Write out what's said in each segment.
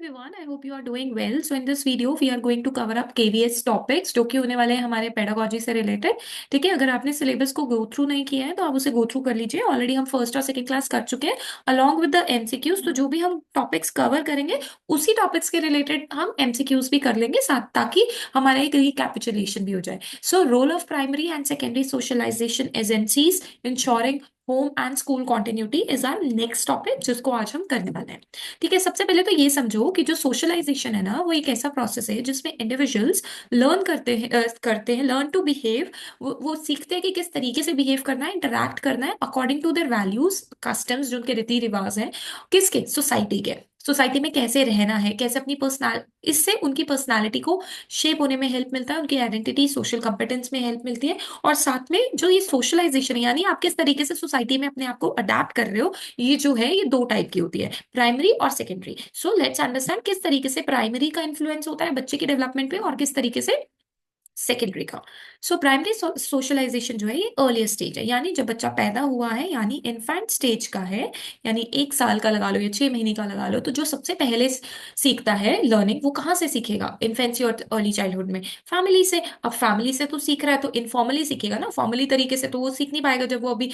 everyone, I hope you are doing well. So in this video we are going to cover up KVS topics जो कि होने वाले हैं हमारे pedagogy से रिलेटेड। ठीक है, अगर आपने सिलेबस को गो थ्रू नहीं किया है तो आप उसे गो थ्रू कर लीजिए। ऑलरेडी हम फर्स्ट और सेकंड क्लास कर चुके हैं अलॉन्ग विद द एमसीक्यूज। तो जो भी हम टॉपिक्स कवर करेंगे उसी टॉपिक्स के रिलेटेड हम एमसीक्यूज भी कर लेंगे साथ, ताकि हमारा एक रिकैपिचुलेशन भी हो जाए। So role of primary and secondary socialisation agencies ensuring home and school continuity is our next topic जिसको आज हम करने वाले हैं। ठीक है, सबसे पहले तो ये समझो कि जो सोशलाइजेशन है ना, वो एक ऐसा प्रोसेस है जिसमें इंडिविजुअल्स लर्न करते हैं लर्न टू बिहेव। वो सीखते हैं कि किस तरीके से बिहेव करना है, इंटरैक्ट करना है according to their values customs, जो उनके रीति रिवाज हैं, किसके, सोसाइटी के। सोसाइटी में कैसे रहना है, कैसे अपनी पर्सनल, इससे उनकी पर्सनालिटी को शेप होने में हेल्प मिलता है, उनकी आइडेंटिटी सोशल कॉम्पिटेंस में हेल्प मिलती है। और साथ में जो ये सोशलाइजेशन है, यानी आप किस तरीके से सोसाइटी में अपने आप को अडेप्ट कर रहे हो, ये जो है ये दो टाइप की होती है, प्राइमरी और सेकेंडरी। सो लेट्स अंडरस्टैंड किस तरीके से प्राइमरी का इन्फ्लुएंस होता है बच्चे के डेवलपमेंट पे और किस तरीके से सेकेंडरी का। सो प्राइमरी सोशलाइजेशन जो है ये अर्लियर स्टेज है, यानी जब बच्चा पैदा हुआ है, यानी इन्फेंट स्टेज का है, यानी 1 साल का लगा लो या 6 महीने का लगा लो, तो जो सबसे पहले सीखता है लर्निंग, वो कहाँ से सीखेगा, इन्फेंसी और अर्ली चाइल्डहुड में, फैमिली से। अब फैमिली से तो सीख रहा है तो इनफॉर्मली सीखेगा ना, फॉर्मली तरीके से तो वो सीख नहीं पाएगा जब वो अभी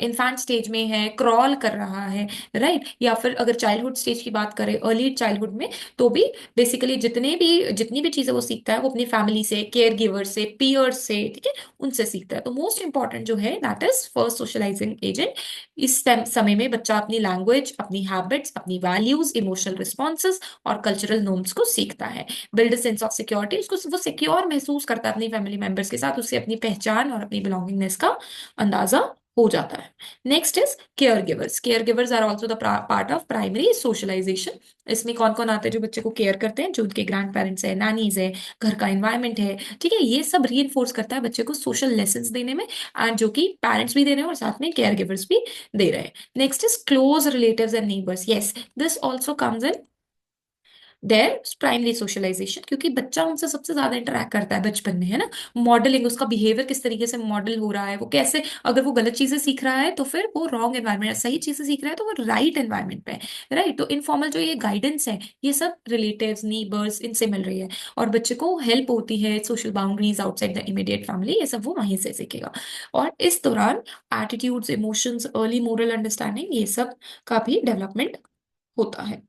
इन्फेंट स्टेज में है, क्रॉल कर रहा है, राइट। या फिर अगर चाइल्डहुड स्टेज की बात करें, अर्ली चाइल्डहुड में, तो भी बेसिकली जितनी भी चीजें वो सीखता है वो अपनी फैमिली से, केयर गिवर से, पीयर्स से, ठीक है, उनसे सीखता है। तो मोस्ट इंपॉर्टेंट जो है that is first socialising agent. इस समय में बच्चा अपनी लैंग्वेज, अपनी हैबिट्स, अपनी वैल्यूज, इमोशनल रिस्पॉन्सेज और कल्चरल नॉर्म्स को सीखता है। बिल्ड सेंस ऑफ सिक्योरिटी, उसको वो सिक्योर महसूस करता है अपनी फैमिली मेंबर्स के साथ, उससे अपनी पहचान और अपनी बिलोंगिंगनेस का अंदाजा हो जाता है। Next is caregivers. Caregivers are also the part of primary socialisation. इसमें कौन कौन आते हैं जो बच्चे को केयर करते हैं, जो उनके ग्रैंड पेरेंट्स है, नानीज है, घर का एनवायरनमेंट है, ठीक है, ये सब री करता है बच्चे को सोशल लेसन देने में, एंड जो कि पेरेंट्स भी दे रहे हैं और साथ में केयर गिवर्स भी दे रहे हैं। Next is close relatives and neighbours. Yes, this also comes in their primary socialisation, क्योंकि बच्चा उनसे सबसे ज्यादा इंटरेक्ट करता है बचपन में, है ना। मॉडलिंग, उसका बिहेवियर किस तरीके से मॉडल हो रहा है, वो कैसे, अगर वो गलत चीजें सीख रहा है तो फिर वो रॉन्ग एनवायरमेंट, सही चीजें सीख रहा है तो वो राइट एनवायरमेंट पे है, राइट। तो इनफॉर्मल जो ये गाइडेंस है, ये सब रिलेटिव्स, नीबर्स, इनसे मिल रही है, और बच्चे को हेल्प होती है, social boundaries outside the immediate family, ये सब वो वहीं से सीखेगा। और इस दौरान attitudes, emotions, early moral understanding, ये सब का भी डेवलपमेंट होता है।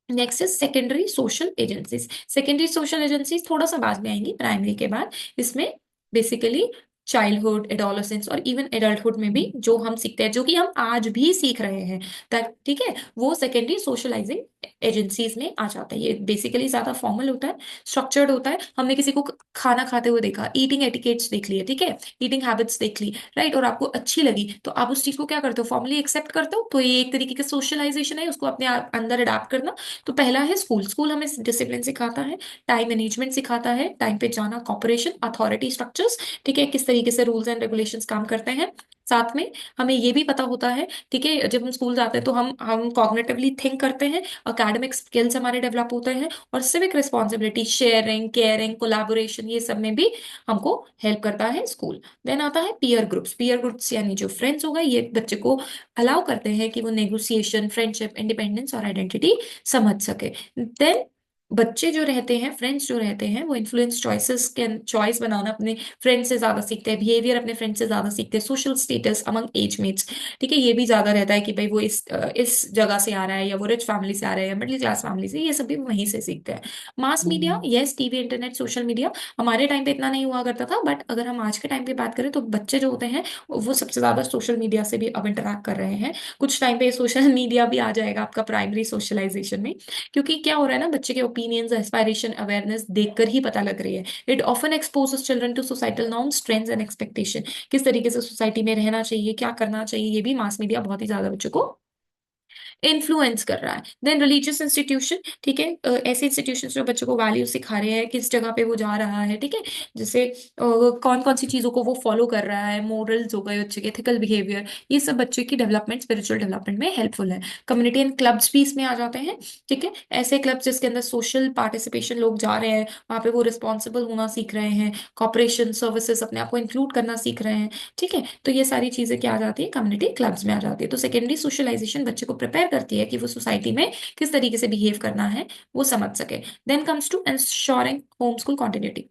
Next is secondary social agencies. Secondary social agencies थोड़ा सा बाद में आएंगी प्राइमरी के बाद। इसमें बेसिकली चाइल्डहुड, एडोलसेंस और इवन एडल्टहुड में भी जो हम सीखते हैं, जो कि हम आज भी सीख रहे हैं, तक ठीक है, वो सेकेंडरी सोशलाइजिंग एजेंसीज में आ जाता है। ये बेसिकली ज्यादा फॉर्मल होता है, स्ट्रक्चर्ड होता है। हमने किसी को खाना खाते हुए देखा, ईटिंग एटिकेट्स देख लिए, ठीक है, ईटिंग हैबिट्स देख ली, राइट, और आपको अच्छी लगी तो आप उस चीज को क्या करते हो, फॉर्मली एक्सेप्ट करते हो। तो ये एक तरीके का सोशलाइजेशन है, उसको अपने अंदर अडाप्ट करना। तो पहला है स्कूल। स्कूल हमें डिसिप्लिन सिखाता है, टाइम मैनेजमेंट सिखाता है, टाइम पे जाना, कॉपरेशन, अथॉरिटी स्ट्रक्चर्स, ठीक है, किस तरीके से रूल्स एंड रेगुलेशंस काम करते हैं। साथ में हमें ये भी पता होता है, ठीक है, जब हम स्कूल जाते हैं तो हम कॉग्निटिवली थिंक करते हैं, एकेडमिक स्किल्स हमारे डेवलप होते हैं, और civic responsibility, sharing, caring, collaboration, ये सब में भी हमको हेल्प करता है स्कूल। देन आता है पीयर ग्रुप्स। पीयर ग्रुप्स यानी जो फ्रेंड्स हो गए, ये बच्चे को अलाउ करते हैं कि वो नेगोशिएशन, फ्रेंडशिप, इंडिपेंडेंस और आइडेंटिटी समझ सके। देन बच्चे जो रहते हैं, फ्रेंड्स जो रहते हैं, वो इन्फ्लुएंस चॉइसेस के, चॉइस बनाना अपने फ्रेंड से ज्यादा सीखते हैं, बिहेवियर अपने फ्रेंड से ज्यादा सीखते हैं, social status among age mates, ठीक है, ये भी ज्यादा रहता है कि भाई वो इस जगह से आ रहा है, या वो रिच फैमिली से आ रहा है, या मिडिल क्लास फैमिली से, ये सब भी वहीं से सीखते हैं। Mass media, yes, TV, internet, social media, हमारे टाइम पे इतना नहीं हुआ करता था, बट अगर हम आज के टाइम पे बात करें तो बच्चे जो होते हैं वो सबसे ज्यादा सोशल मीडिया से भी अब इंटरेक्ट कर रहे हैं। कुछ टाइम पे सोशल मीडिया भी आ जाएगा आपका प्राइमरी सोशलाइजेशन में, क्योंकि क्या हो रहा है ना, बच्चे के ओपिनियंस, एस्पायरेशन, अवेयरनेस देखकर ही पता लग रही है। It often exposes children to societal norms, trends and expectation, किस तरीके से सोसाइटी में रहना चाहिए, क्या करना चाहिए, ये भी मास मीडिया बहुत ही ज्यादा बच्चों को इन्फ्लुएंस कर रहा है। देन रिलीजियस इंस्टीट्यूशन, ठीक है, ऐसे इंस्टीट्यूशन जो बच्चों को वैल्यू सिखा रहे हैं, किस जगह पे वो जा रहा है, ठीक है, जैसे कौन कौन सी चीजों को वो फॉलो कर रहा है, मोरल्स हो गए बच्चे के, एथिकल बिहेवियर, ये सब बच्चे की डेवलपमेंट, स्पिरिचुअल डेवलपमेंट में हेल्पफुल है। कम्युनिटी एंड क्लब्स भी इसमें आ जाते हैं, ठीक है, ऐसे क्लब्स जिसके अंदर सोशल पार्टिसिपेशन, लोग जा रहे हैं वहां पे, वो रिस्पॉन्सिबल होना सीख रहे हैं, कॉपरेशन, सर्विसेज, अपने आप को इंक्लूड करना सीख रहे हैं, ठीक है। तो ये सारी चीजें क्या आ जाती है, कम्युनिटी क्लब्स में आ जाती है। तो सेकेंडरी सोशलाइजेशन बच्चे को प्रिपेयर करती है कि वो सोसाइटी में किस तरीके से बिहेव करना है वो समझ सके। Then comes to ensuring home school continuity.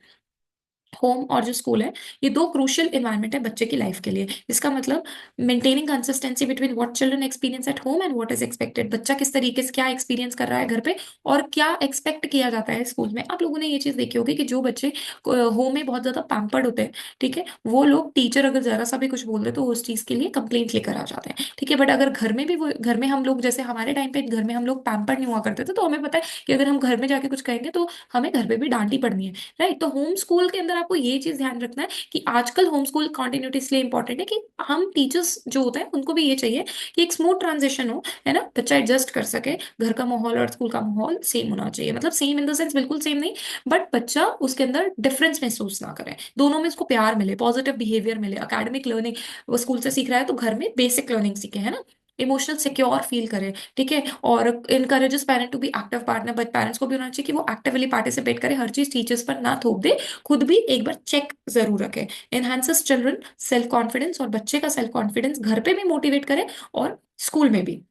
Home और जो स्कूल है, ये दो क्रूशियल इन्वायरमेंट है बच्चे की लाइफ के लिए। इसका मतलब maintaining consistency between what children experience at home and what is expected. बच्चा किस तरीके से क्या एक्सपीरियंस कर रहा है घर पे और क्या एक्सपेक्ट किया जाता है स्कूल में। आप लोगों ने ये चीज देखी होगी कि जो बच्चे होम में बहुत ज्यादा पैम्पर्ड होते हैं, ठीक है, वो लोग टीचर अगर जरा सा भी कुछ बोल दे तो उस चीज के लिए कंप्लेंट लेकर आ जाते हैं, ठीक है। बट अगर घर में भी वो, घर में हम लोग जैसे हमारे टाइम पे घर में हम लोग पैम्पर्ड नहीं हुआ करते थे, तो हमें पता है कि अगर हम घर में जाके कुछ कहेंगे तो हमें घर पे भी डांट ही पड़नी है, राइट। तो होम स्कूल के अंदर आपको ये चीज ध्यान रखना है कि आजकल होम स्कूल कंटिन्यूटी इसलिए इंपॉर्टेंट है कि हम टीचर्स जो होते हैं उनको भी ये चाहिए कि एक स्मूथ ट्रांजिशन हो, है ना, बच्चा एडजस्ट कर सके। घर का माहौल और स्कूल का माहौल सेम होना चाहिए, मतलब सेम इन द सेंस बिल्कुल सेम नहीं, बट बच्चा उसके अंदर डिफरेंस महसूस ना करे, दोनों में उसको प्यार मिले, पॉजिटिव बिहेवियर मिले, अकेडमिक लर्निंग वो स्कूल से सीख रहा है तो घर में बेसिक लर्निंग सीखे, है ना, इमोशनल सिक्योर फील करे, ठीक है। और encourages parent to be active partner, but parents को भी होना चाहिए कि वो एक्टिवली पार्टिसिपेट करे, हर चीज टीचर्स पर ना थोप दे, खुद भी एक बार चेक जरूर रखे। एनहांसेस चिल्ड्रन सेल्फ कॉन्फिडेंस, और बच्चे का सेल्फ कॉन्फिडेंस घर पे भी मोटिवेट करे और स्कूल में भी।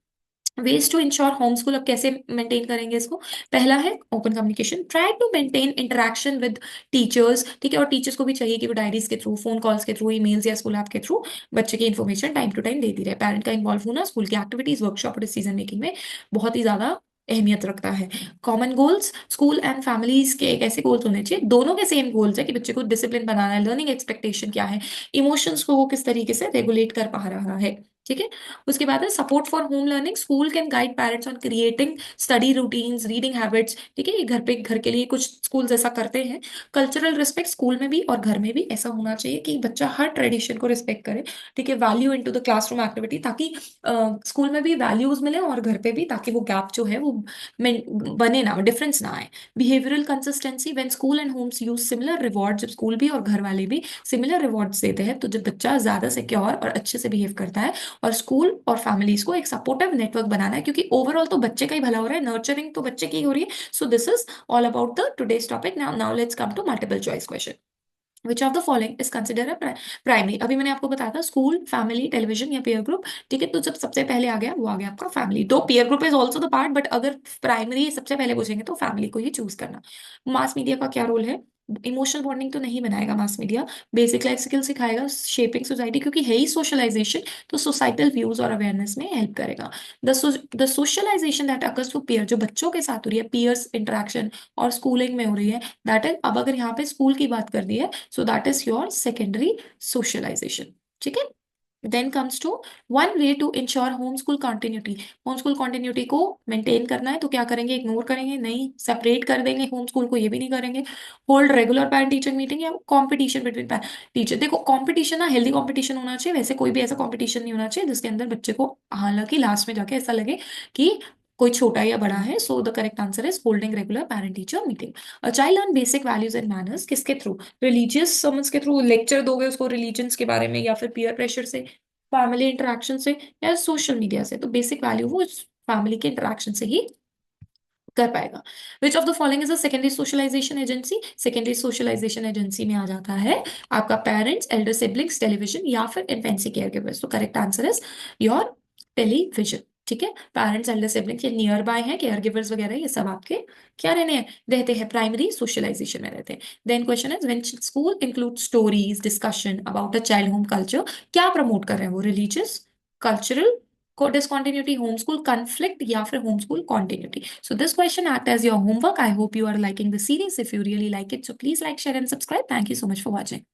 Ways to ensure home school, अब कैसे मेंटेन करेंगे इसको। पहला है open communication, try to maintain interaction with teachers, ठीक है। और टीचर्स को भी चाहिए कि वो डायरीज के थ्रू, फोन कॉल्स के थ्रू, ईमेल्स या स्कूल ऐप के थ्रू बच्चे की इन्फॉर्मेशन टाइम टू टाइम देती रहे। पेरेंट का इन्वॉल्व होना स्कूल की एक्टिविटीज, वर्कशॉप और डिसीजन मेकिंग में बहुत ही ज्यादा अहमियत रखता है। Common goals, school and families के एक ऐसे गोल्स होने चाहिए, दोनों के सेम गोल्स है कि बच्चे को डिसिप्लिन बनाना है, लर्निंग एक्सपेक्टेशन क्या है, इमोशंस को वो किस तरीके से रेगुलेट कर पा रहा है, ठीक है। उसके बाद है support for home learning, school can guide parents on creating study routines, reading habits, ठीक है। ये घर पे घर के लिए कुछ स्कूल ऐसा करते हैं। कल्चरल रिस्पेक्ट, स्कूल में भी और घर में भी ऐसा होना चाहिए कि बच्चा हर ट्रेडिशन को रिस्पेक्ट करे, ठीक है। Value into the classroom activity, ताकि स्कूल में भी वैल्यूज मिले और घर पे भी, ताकि वो गैप जो है वो बने ना, डिफरेंस ना आए। Behavioural consistency, when school and homes use similar reward, जब स्कूल भी और घर वाले भी सिमिलर रिवॉर्ड्स देते हैं तो जब बच्चा ज्यादा सिक्योर और अच्छे से बिहेव करता है। और स्कूल और फैमिलीज को एक सपोर्टिव नेटवर्क बनाना है, क्योंकि ओवरऑल तो बच्चे का ही भला हो रहा है, नर्चरिंग तो बच्चे की हो रही है। So this is all about the today's topic. Now let's come to multiple choice question. Which of the following is consider a primary. अभी मैंने आपको बताया था स्कूल, फैमिली, टेलीविजन या पीयर ग्रुप, ठीक है। तो जब सबसे पहले आ गया वो आ गया आपका फैमिली, दो peer group is also the part, but अगर प्राइमरी सबसे पहले पूछेंगे तो फैमिली को ही चूज करना। मास मीडिया का क्या रोल है। इमोशनल बॉन्डिंग तो नहीं बनाएगा mass media, basic life skill सिखाएगा, शेपिंग सोसाइटी, क्योंकि है ही सोशलाइजेशन, तो सोसाइटल व्यूज और अवेयरनेस में हेल्प करेगा। The socialisation that occurs to peer, जो बच्चों के साथ हो रही है, पीयर्स इंटरेक्शन और स्कूलिंग में हो रही है, दैट इज, अब अगर यहाँ पे स्कूल की बात कर दी है, so that is your secondary socialisation, ठीक है। Then comes to one way to ensure home school continuity. Home school continuity को मेंटेन करना है तो क्या करेंगे, इग्नोर करेंगे नहीं, सेपरेट कर देंगे होम स्कूल को, ये भी नहीं करेंगे। Hold regular parent teacher meeting या कंपटीशन बिटवीन टीचर। देखो कंपटीशन ना, हेल्दी कंपटीशन होना चाहिए, वैसे कोई भी ऐसा कंपटीशन नहीं होना चाहिए जिसके अंदर बच्चे को हालांकि लास्ट में जाके ऐसा लगे कि कोई छोटा या बड़ा है। So the correct answer is holding regular parent teacher meeting. A child learn basic values and manners किसके थ्रू, रिलीजियस समझ के थ्रू, लेक्चर दोगे उसको रिलीजन्स के बारे में, या फिर पीयर प्रेशर से, फैमिली इंटरेक्शन से, या सोशल मीडिया से। तो बेसिक वैल्यू वो फैमिली के इंटरेक्शन से ही कर पाएगा। Which of the following is a secondary socialisation agency. Secondary socialisation agency में आ जाता है आपका पेरेंट्स, एल्डर सिबलिंग्स, टेलीविजन या फिर इन्फेंसी केयर गिवर्स। तो correct answer is your television, ठीक है। पेरेंट्स, एल्डर सिबलिंग्स ये नियर बाय है, केयर गिवर्स वगैरह ये सब आपके क्या रहते हैं, प्राइमरी सोशलाइजेशन में रहते हैं। Then question is when school include stories discussion about a child home culture, क्या प्रमोट कर रहे हैं वो, religious, cultural, discontinuity, homeschool conflict या फिर homeschool continuity. So this question act as your homework. I hope you are liking the series. If you really like it, so please like, share and subscribe. Thank you so much for watching.